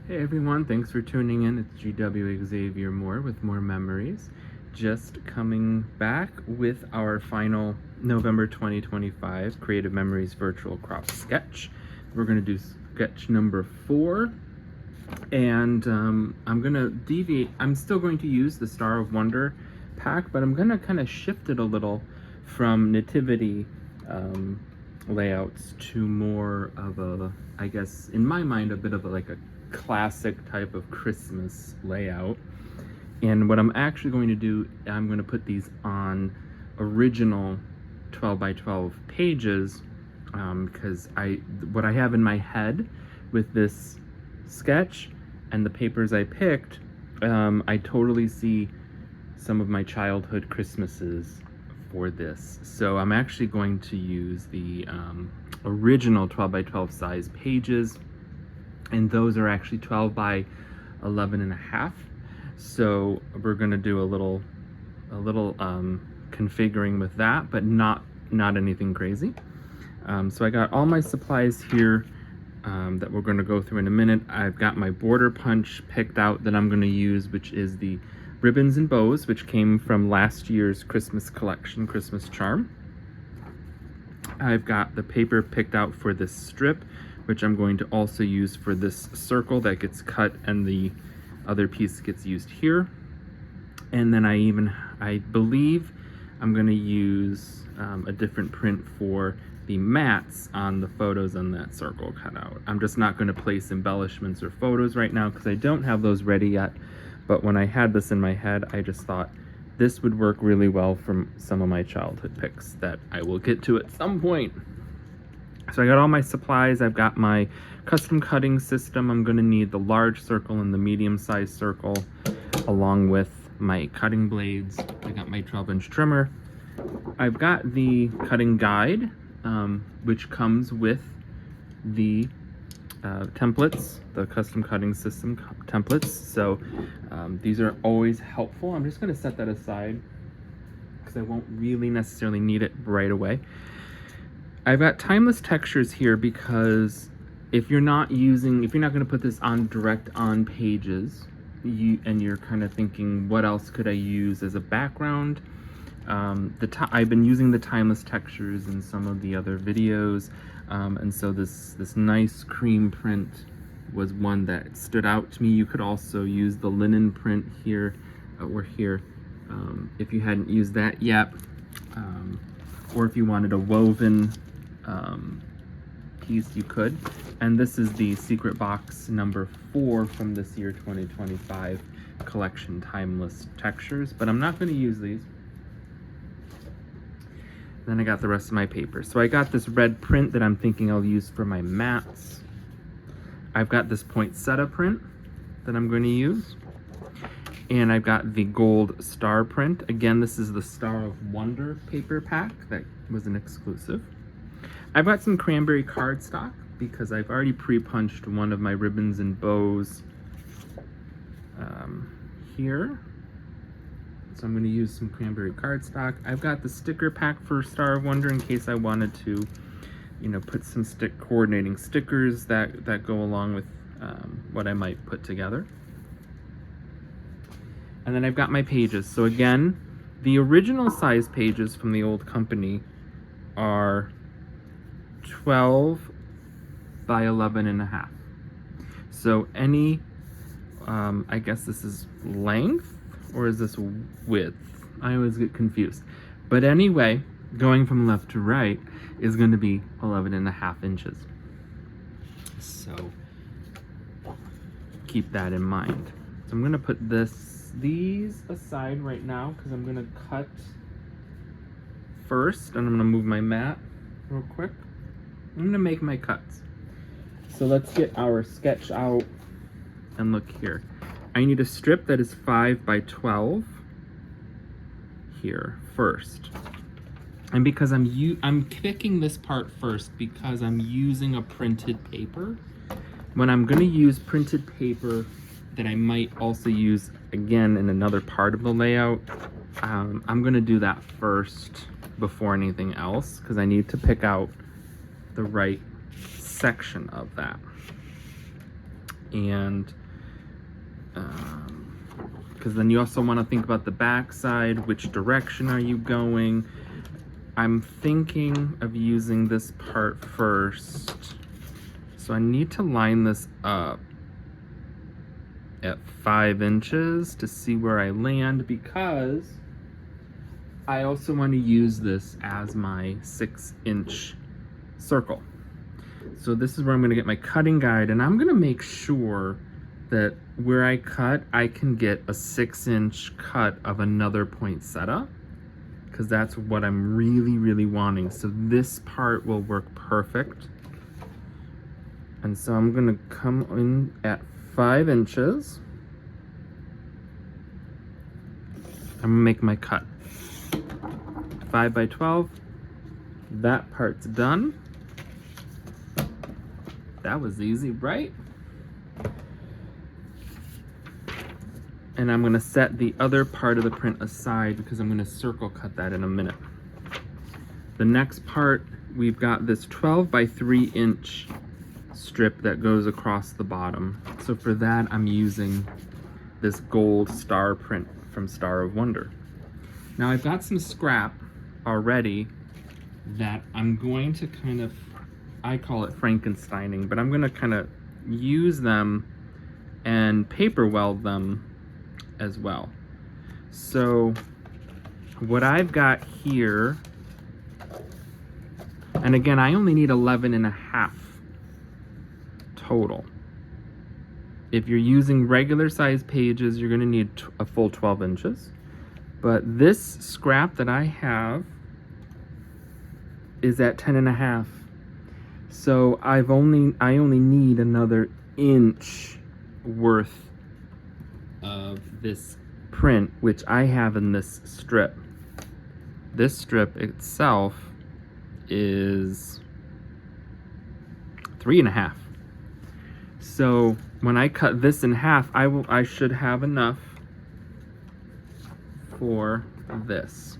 Hey everyone, thanks for tuning in. It's GW Xavier Mohr with More Memories. Just coming back with our final November 2025 Creative Memories Virtual Crop Sketch. We're going to do sketch number 4. And I'm going to deviate. I'm still going to use the Star of Wonder pack, but I'm going to kind of shift it a little from nativity layouts to more of a, I guess, in my mind, a bit of like a classic type of Christmas layout. And what I'm actually going to do, I'm going to put these on original 12 by 12 pages because what I have in my head with this sketch and the papers I picked, I totally see some of my childhood Christmases for this. So I'm actually going to use the original 12 by 12 size pages, and those are actually 12 by 11 and a half. So we're going to do a little configuring with that, but not anything crazy. So I got all my supplies here that we're going to go through in a minute. I've got my border punch picked out that I'm going to use, which is the ribbons and bows, which came from last year's Christmas collection, Christmas Charm. I've got the paper picked out for this strip, which I'm going to also use for this circle that gets cut and the other piece gets used here. And then I believe I'm going to use a different print for the mats on the photos on that circle cutout. I'm just not going to place embellishments or photos right now because I don't have those ready yet. But when I had this in my head, I just thought this would work really well from some of my childhood pics that I will get to at some point. So I got all my supplies. I've got my custom cutting system. I'm going to need the large circle and the medium-sized circle, along with my cutting blades. I got my 12-inch trimmer. I've got the cutting guide, which comes with the templates, the custom cutting system templates. So these are always helpful. I'm just going to set that aside because I won't really necessarily need it right away. I've got timeless textures here because if you're not going to put this on direct on pages, and you're kind of thinking, what else could I use as a background? I've been using the timeless textures in some of the other videos, and so this nice cream print was one that stood out to me. You could also use the linen print here or here if you hadn't used that yet, or if you wanted a woven piece, you could. And this is the secret box number 4 from this year 2025 collection, timeless textures, but I'm not going to use these. Then I got the rest of my paper. So I got this red print that I'm thinking I'll use for my mats. I've got this poinsettia print that I'm going to use. And I've got the gold star print. Again, this is the Star of Wonder paper pack that was an exclusive. I've got some cranberry cardstock because I've already pre-punched one of my ribbons and bows here. So I'm going to use some cranberry cardstock. I've got the sticker pack for Star of Wonder in case I wanted to, put some coordinating stickers that go along with what I might put together. And then I've got my pages. So again, the original size pages from the old company are 12 by 11 and a half. So any, I guess this is length, or is this width? I always get confused. But anyway, going from left to right is going to be 11 and a half inches. So keep that in mind. So I'm going to put these aside right now because I'm going to cut first, and I'm going to move my mat real quick. I'm going to make my cuts. So let's get our sketch out and look here. I need a strip that is 5 by 12 here first. And because I'm picking this part first because I'm using a printed paper. When I'm going to use printed paper that I might also use again in another part of the layout, I'm going to do that first before anything else because I need to pick out the right section of that. and because then you also want to think about the back side. Which direction are you going? I'm thinking of using this part first. So I need to line this up at 5 inches to see where I land, because I also want to use this as my 6-inch circle. So this is where I'm going to get my cutting guide, and I'm going to make sure that where I cut, I can get a 6-inch cut of another poinsettia, because that's what I'm really wanting. So this part will work perfect. And so I'm going to come in at 5 inches. I'm going to make my cut. 5 by 12. That part's done. That was easy, right? And I'm going to set the other part of the print aside because I'm going to circle cut that in a minute. The next part, we've got this 12 by 3 inch strip that goes across the bottom. So for that, I'm using this gold star print from Star of Wonder. Now I've got some scrap already that I'm going to kind of, I call it Frankensteining, but I'm going to kind of use them and paper weld them as well. So what I've got here, and again, I only need 11.5 total. If you're using regular size pages, you're going to need a full 12 inches. But this scrap that I have is at 10.5. So I only need another inch worth of this print, which I have in this strip. This strip itself is 3.5. So when I cut this in half, I should have enough for this.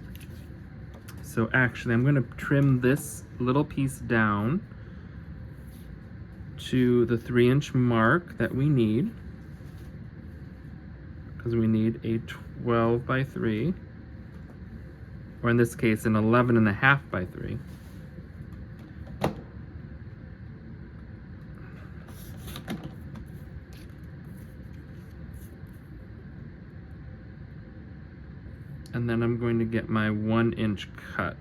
So actually, I'm going to trim this little piece down to the 3-inch mark that we need, because we need a 12 by 3, or in this case, an 11.5 by 3. And then I'm going to get my 1-inch cut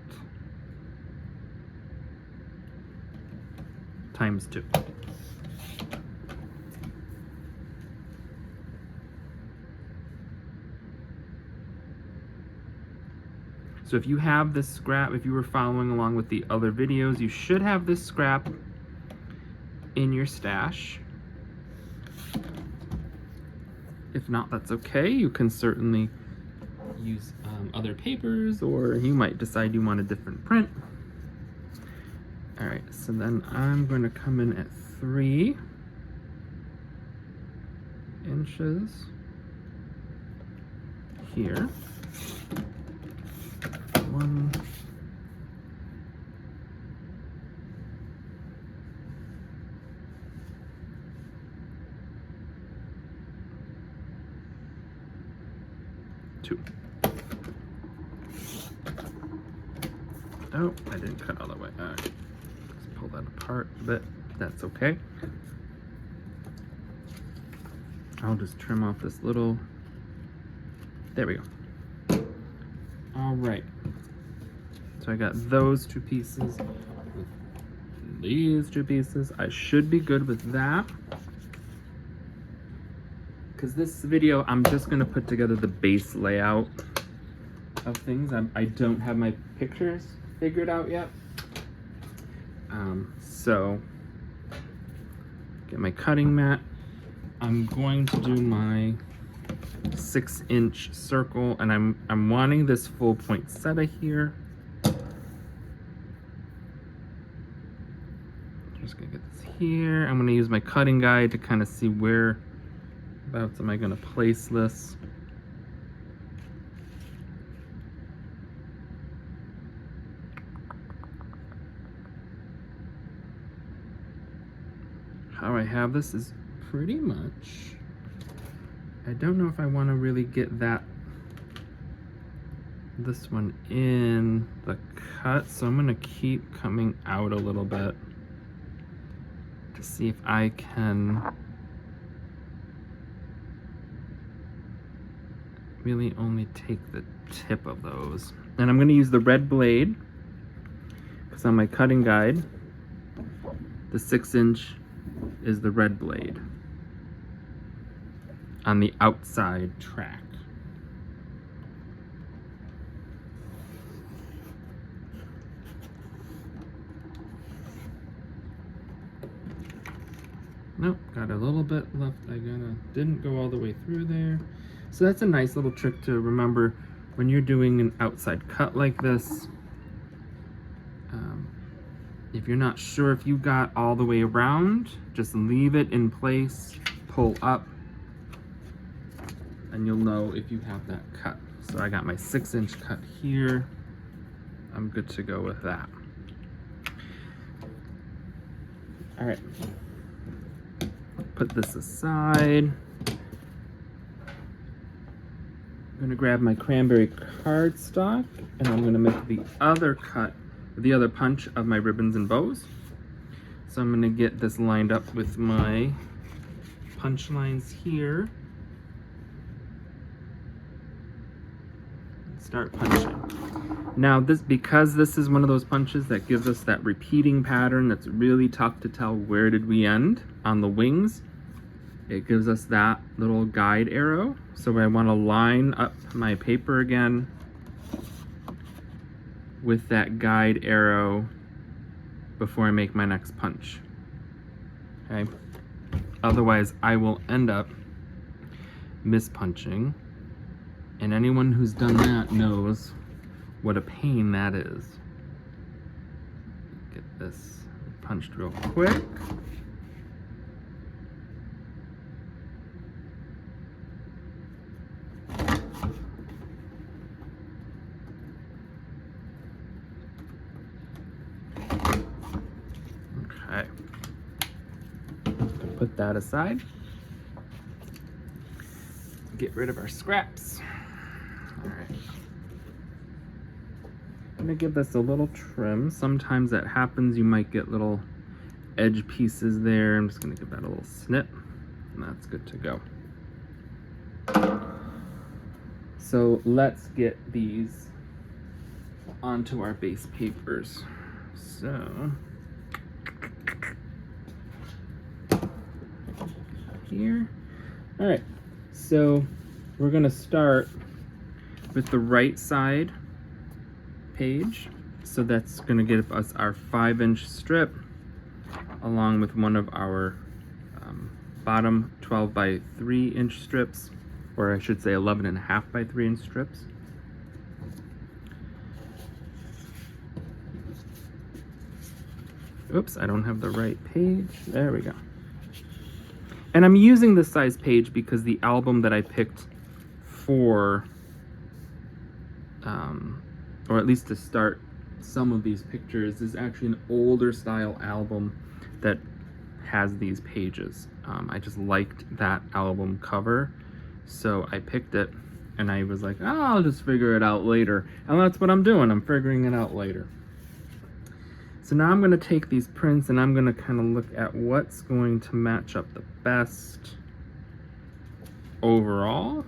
times 2. So if you have this scrap, if you were following along with the other videos, you should have this scrap in your stash. If not, that's okay. You can certainly use other papers, or you might decide you want a different print. All right, so then I'm going to come in at 3 inches here. 1, 2. Oh, I didn't cut all the way. All right, let's pull that apart a bit. That's okay. I'll just trim off this little. There we go. All right. So I got those 2 pieces. These 2 pieces. I should be good with that. Because this video, I'm just going to put together the base layout of things. I don't have my pictures figured out yet. So, get my cutting mat. I'm going to do my 6-inch circle, and I'm wanting this full poinsettia here. Just gonna get this here. I'm gonna use my cutting guide to kind of see whereabouts am I gonna place this. How I have this is pretty much. I don't know if I want to really get this one in the cut, so I'm gonna keep coming out a little bit to see if I can really only take the tip of those. And I'm gonna use the red blade, because on my cutting guide, the 6-inch is the red blade on the outside track. Nope, got a little bit left. Didn't go all the way through there. So that's a nice little trick to remember when you're doing an outside cut like this. If you're not sure if you got all the way around, just leave it in place, pull up, and you'll know if you have that cut. So I got my 6-inch cut here. I'm good to go with that. All right. Put this aside. I'm gonna grab my cranberry cardstock, and I'm gonna make the other cut, the other punch of my ribbons and bows. So I'm gonna get this lined up with my punch lines here. Start punching. Now because this is one of those punches that gives us that repeating pattern that's really tough to tell where did we end on the wings, it gives us that little guide arrow. So I want to line up my paper again with that guide arrow before I make my next punch. Okay? Otherwise I will end up mispunching, and anyone who's done that knows what a pain that is. Get this punched real quick. Okay. Put that aside. Get rid of our scraps. All right. I'm gonna give this a little trim. Sometimes that happens. You might get little edge pieces there. I'm just gonna give that a little snip, and that's good to go. So let's get these onto our base papers. So here. All right, so we're gonna start with the right side page. So that's gonna give us our 5-inch strip along with one of our bottom 12 by 3-inch strips, or I should say 11.5 by 3-inch strips. Oops, I don't have the right page. There we go. And I'm using this size page because the album that I picked for, or at least to start some of these pictures, is actually an older style album that has these pages. I just liked that album cover, so I picked it, and I was like, oh, I'll just figure it out later. And that's what I'm doing, I'm figuring it out later. So now I'm gonna take these prints and I'm gonna kind of look at what's going to match up the best overall.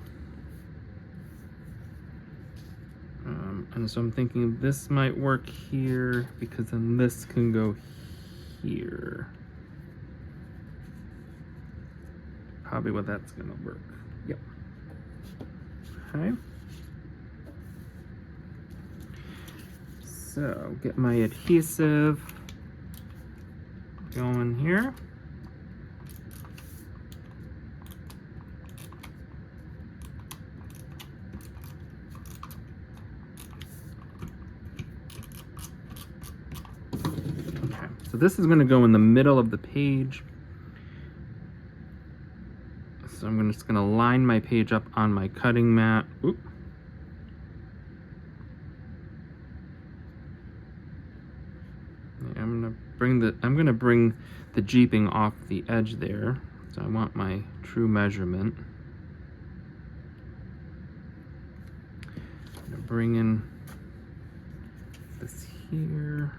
And so I'm thinking this might work here because then this can go here. Probably what that's gonna work. Yep. Okay. So get my adhesive going here. Okay, so this is going to go in the middle of the page. So I'm just going to line my page up on my cutting mat. Oop. I'm gonna bring the jeeping off the edge there. So I want my true measurement. I'm gonna bring in this here.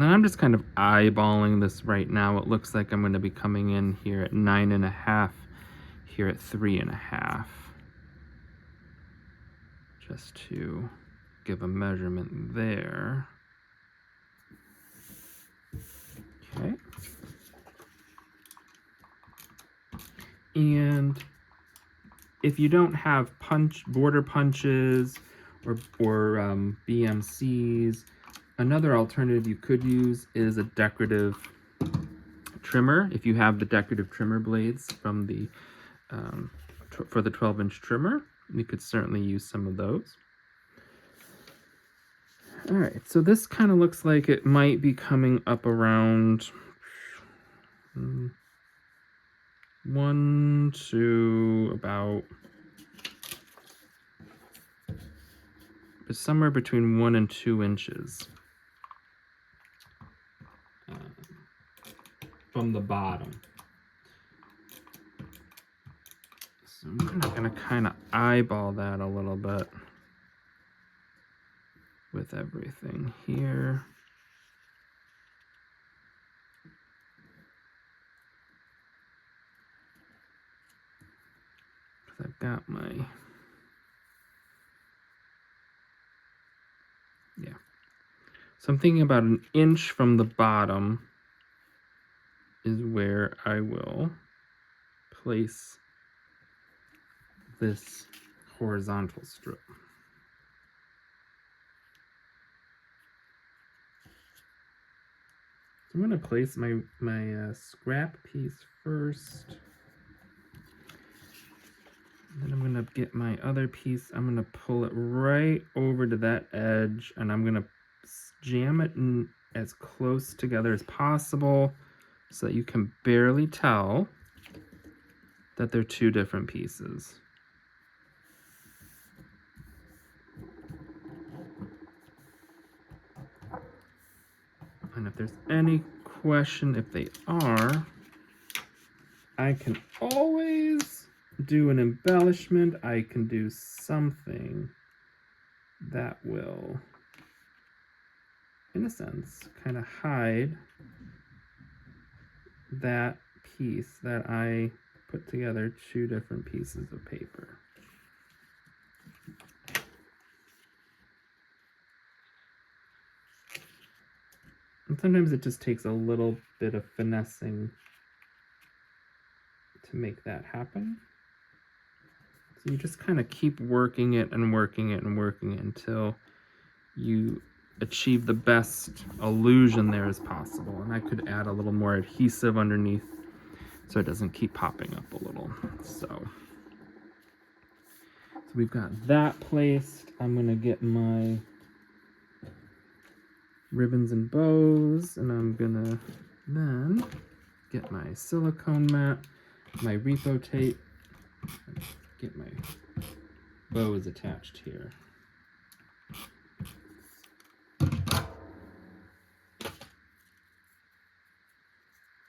And I'm just kind of eyeballing this right now. It looks like I'm going to be coming in here at 9.5, here at 3.5. Just to give a measurement there. Okay. And if you don't have border punches or BMCs, another alternative you could use is a decorative trimmer. If you have the decorative trimmer blades from the for the 12-inch trimmer, you could certainly use some of those. All right, so this kind of looks like it might be coming up around 1 to about somewhere between 1 and 2 inches from the bottom. So I'm gonna kind of eyeball that a little bit with everything here. Because I've got my, yeah. So I'm thinking about 1 inch from the bottom is where I will place this horizontal strip. I'm going to place my scrap piece first. Then I'm going to get my other piece. I'm going to pull it right over to that edge, and I'm going to jam it in as close together as possible so that you can barely tell that they're 2 different pieces. And if there's any question if they are, I can always do an embellishment. I can do something that will, in a sense, kind of hide that piece that I put together 2 different pieces of paper. And sometimes it just takes a little bit of finessing to make that happen. So you just kind of keep working it and working it and working it until you achieve the best illusion there as possible. And I could add a little more adhesive underneath so it doesn't keep popping up a little. So we've got that placed. I'm gonna get my ribbons and bows, and I'm gonna then get my silicone mat, my repo tape, and get my bows attached here. Okay,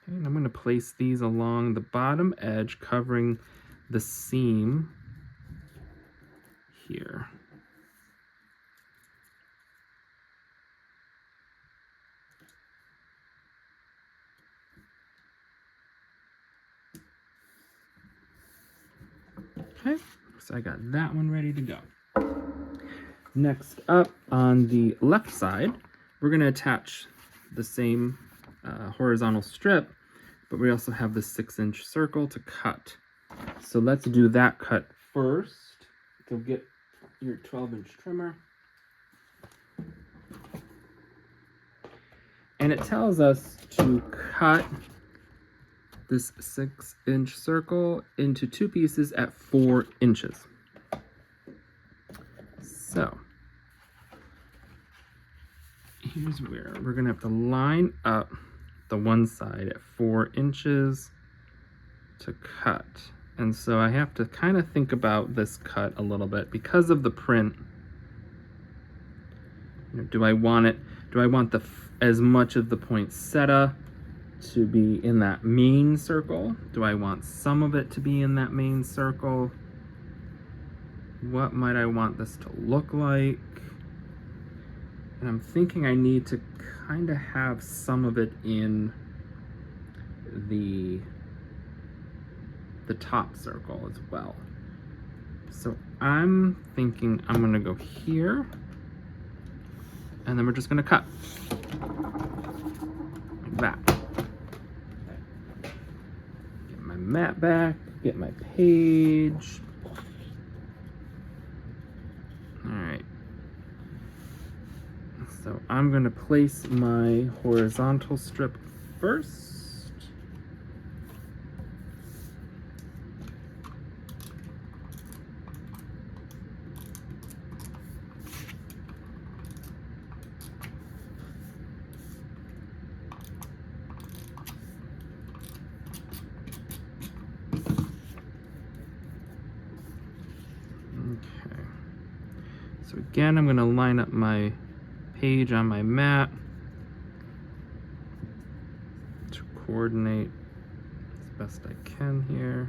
and I'm going to place these along the bottom edge, covering the seam here. Okay, so I got that one ready to go. Next up, on the left side, we're going to attach the same horizontal strip, but we also have the 6-inch circle to cut. So let's do that cut first. So get your 12-inch trimmer. And it tells us to cut this 6-inch circle into 2 pieces at 4 inches. So here's where we're gonna have to line up the one side at 4 inches to cut. And so I have to kind of think about this cut a little bit because of the print. You know, do I want Do I want as much of the poinsettia to be in that main circle? Do I want some of it to be in that main circle? What might I want this to look like? And I'm thinking I need to kind of have some of it in the top circle as well. So I'm thinking I'm gonna go here, and then we're just gonna cut like that. Get my mat back, get my page. All right. So I'm gonna place my horizontal strip first. Okay. So again, I'm gonna line up my page on my mat to coordinate as best I can here.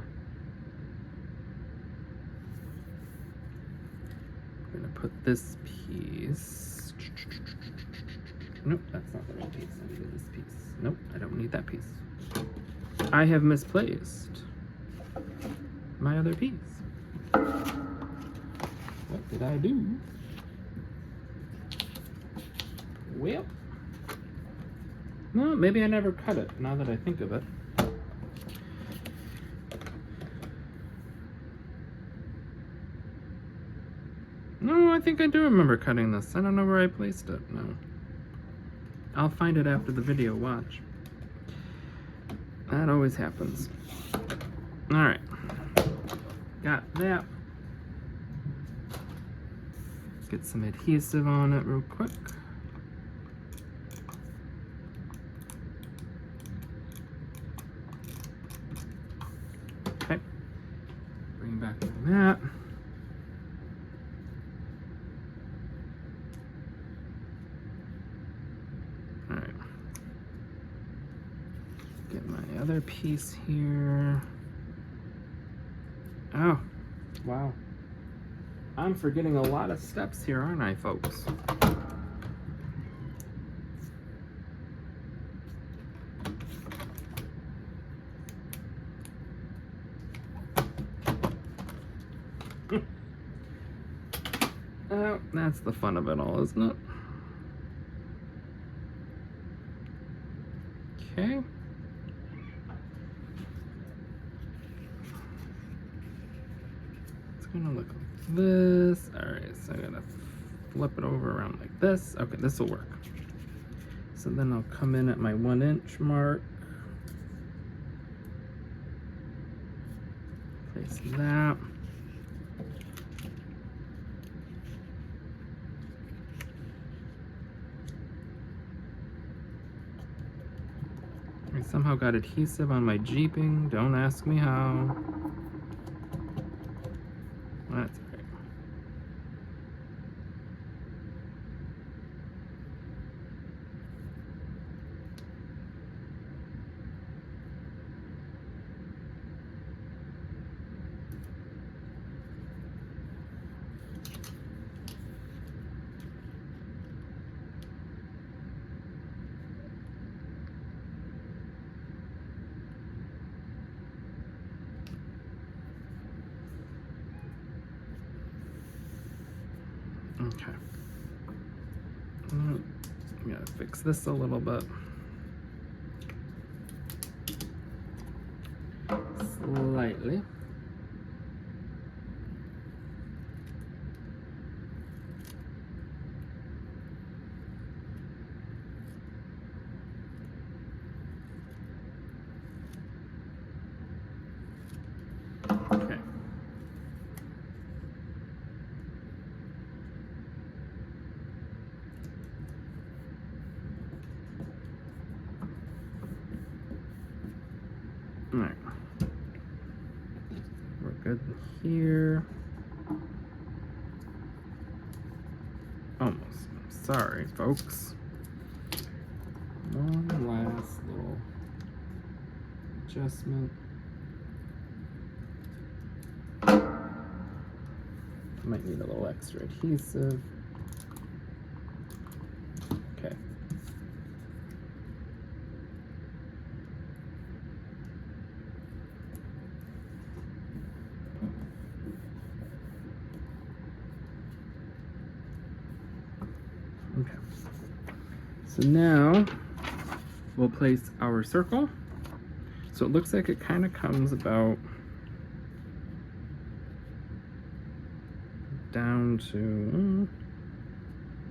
I'm gonna put this piece. Nope, that's not the right piece. I needed this piece. Nope, I don't need that piece. I have misplaced my other piece. What did I do? Well, no, maybe I never cut it, now that I think of it. No, I think I do remember cutting this. I don't know where I placed it. No. I'll find it after the video, watch. That always happens. Alright. Got that. Get some adhesive on it real quick. Okay. Bring back my mat. Alright. Get my other piece here. Oh, wow. I'm forgetting a lot of steps here, aren't I, folks? Oh, that's the fun of it all, isn't it? Okay. It's gonna look like this. All right, so I'm gonna flip it over around like this. Okay, this will work. So then I'll come in at my 1 inch mark. Place that. I somehow got adhesive on my jeeping. Don't ask me how. That's all right. Okay. Gotta fix this a little bit. Slightly. Okay. All right. We're good here. Almost. Sorry, folks. one last little adjustment. Might need a little extra adhesive. Okay. Okay. So now we'll place our circle. So it looks like it kind of comes about down to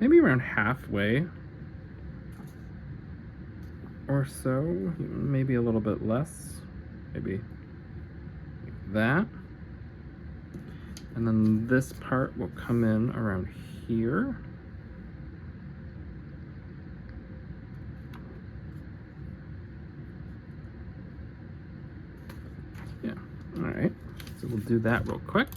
maybe around halfway or so, maybe a little bit less, maybe that. And then this part will come in around here. Yeah, all right, so we'll do that real quick.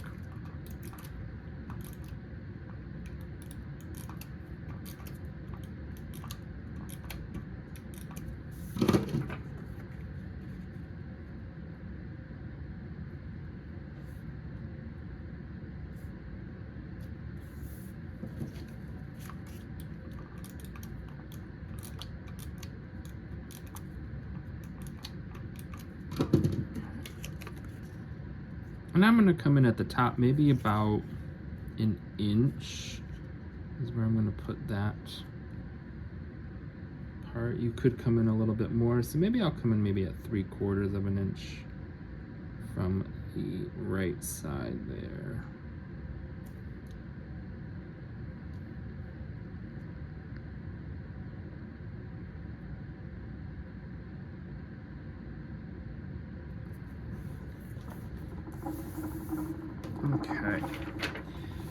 And I'm gonna come in at the top, maybe about an inch is where I'm gonna put that part. You could come in a little bit more, so maybe I'll come in maybe at 3/4 of an inch from the right side there. Okay,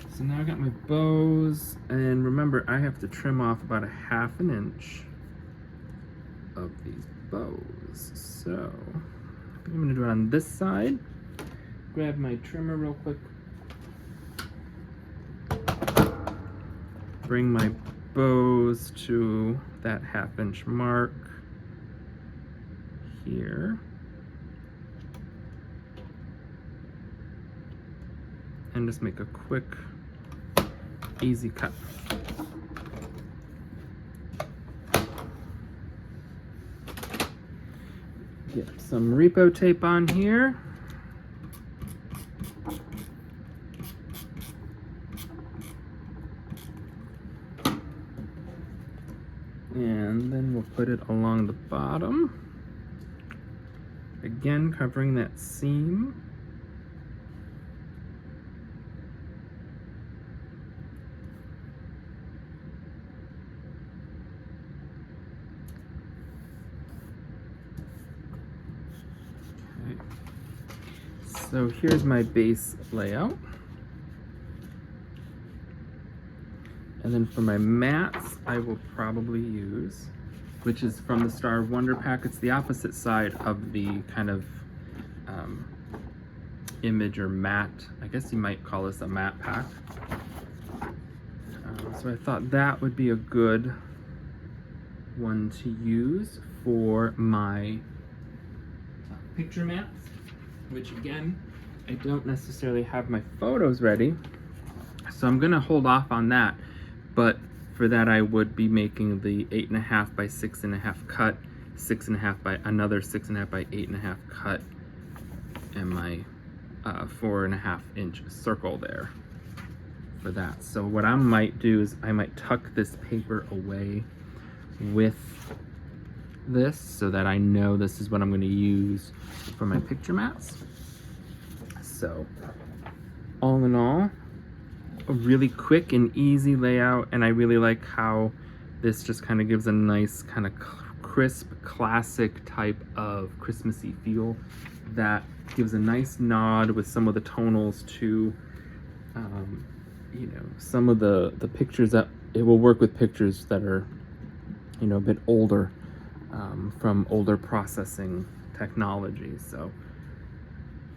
so now I got my bows, and remember I have to trim off about 1/2 inch of these bows. So I think I'm gonna do it on this side. Grab my trimmer real quick. Bring my bows to that 1/2 inch mark here. And just make a quick, easy cut. Get some repo tape on here. And then we'll put it along the bottom. Again, covering that seam. So here's my base layout. And then for my mats, I will probably use, which is from the Star of Wonder pack. It's the opposite side of the kind of image or mat. I guess you might call this a mat pack. So I thought that would be a good one to use for my picture mats. Which again, I don't necessarily have my photos ready, so I'm gonna hold off on that. But for that, I would be making the 8.5 by 6.5 cut, 6.5 by another 6.5 by 8.5 cut, and my 4.5 inch circle there for that. So what I might do is I might tuck this paper away with this so that I know this is what I'm going to use for my picture mats. So all in all, a really quick and easy layout, and I really like how this just kind of gives a nice kind of crisp, classic type of Christmassy feel that gives a nice nod with some of the tonals to you know, some of the pictures that it will work with pictures that are, you know, a bit older, from older processing technology. So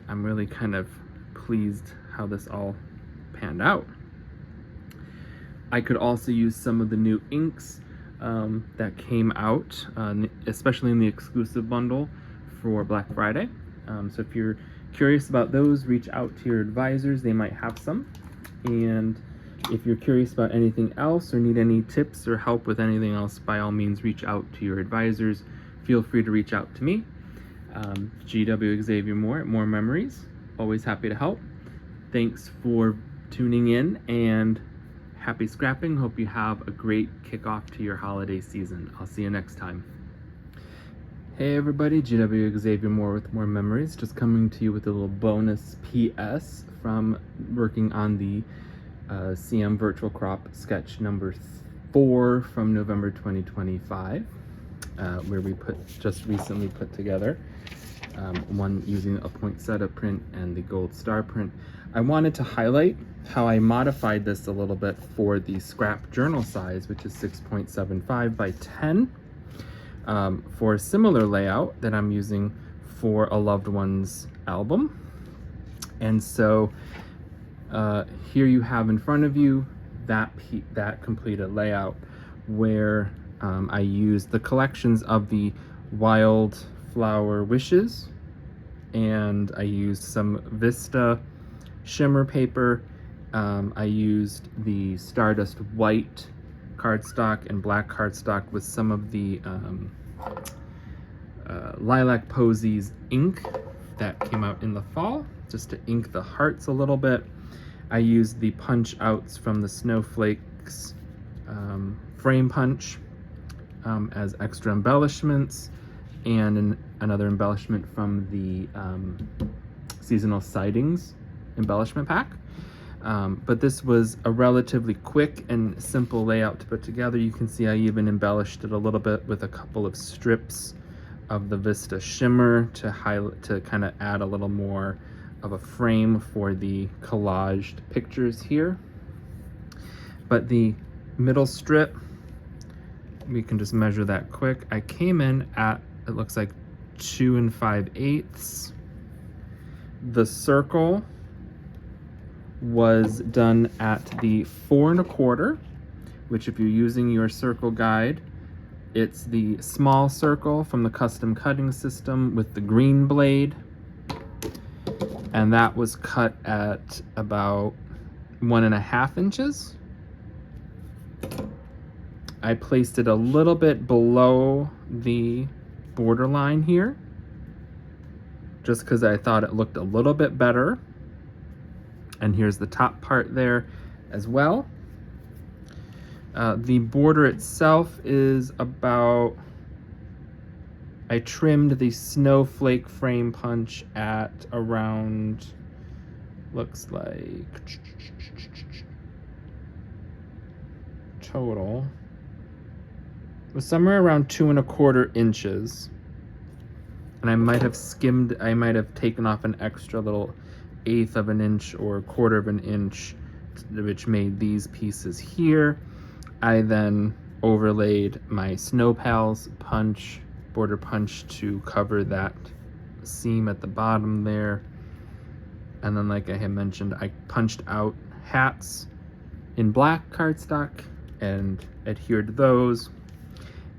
I'm really kind of pleased how this all panned out. I could also use some of the new inks. that came out, especially in the exclusive bundle for Black Friday. So if you're curious about those, reach out to your advisors. They might have some. And if you're curious about anything else or need any tips or help with anything else, by all means, reach out to your advisors. Feel free to reach out to me. GW Xavier Mohr at Mohr Memories. Always happy to help. Thanks for tuning in and happy scrapping. Hope you have a great kickoff to your holiday season. I'll see you next time. Hey everybody, GW Xavier Mohr with Mohr Memories. Just coming to you with a little bonus PS from working on the CM Virtual Crop sketch number 4 from November 2025, where we just recently put together one using a poinsettia print and the gold star print. I wanted to highlight how I modified this a little bit for the scrap journal size, which is 6.75 by 10, for a similar layout that I'm using for a loved one's album. And so here you have in front of you that completed layout where I used the collections of the Wildflower Wishes, and I used some Vista shimmer paper. I used the Stardust white cardstock and black cardstock with some of the Lilac Posies ink that came out in the fall, just to ink the hearts a little bit. I used the punch outs from the Snowflakes frame punch as extra embellishments, and another embellishment from the seasonal sightings embellishment pack. But this was a relatively quick and simple layout to put together. You can see I even embellished it a little bit with a couple of strips of the Vista shimmer to kind of add a little more of a frame for the collaged pictures here. But the middle strip, we can just measure that quick. I came in at, it looks like 2 5/8. The circle was done at the 4 1/4, which if you're using your circle guide, it's the small circle from the custom cutting system with the green blade, and that was cut at about 1.5 inches. I placed it a little bit below the borderline here, just because I thought it looked a little bit better. And here's the top part there as well. The border itself is about, I trimmed the snowflake frame punch at around, looks like total was somewhere around 2 1/4 inches. And I might have taken off an extra little 1/8 of an inch or 1/4 of an inch, which made these pieces here. I then overlaid my Snow Pals border punch to cover that seam at the bottom there. And then, like I had mentioned, I punched out hats in black cardstock and adhered those,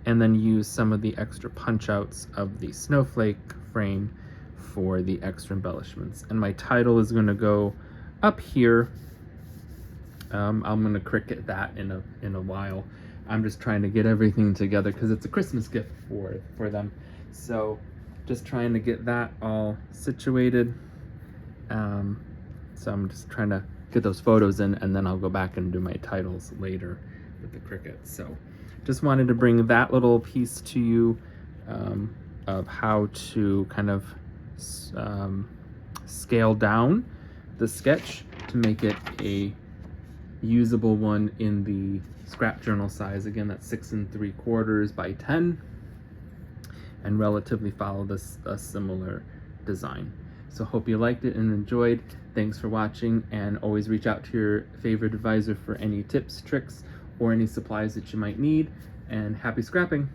and then used some of the extra punch outs of the snowflake frame for the extra embellishments. And my title is going to go up here. I'm going to Cricut that in a while. I'm just trying to get everything together because it's a Christmas gift for them. So just trying to get that all situated. So I'm just trying to get those photos in, and then I'll go back and do my titles later with the Cricut. So just wanted to bring that little piece to you of how to kind of scale down the sketch to make it a usable one in the scrap journal size. Again, that's 6 3/4 by 10, and relatively follow a similar design. So hope you liked it and enjoyed. Thanks for watching, and always reach out to your favorite advisor for any tips, tricks, or any supplies that you might need. And happy scrapping!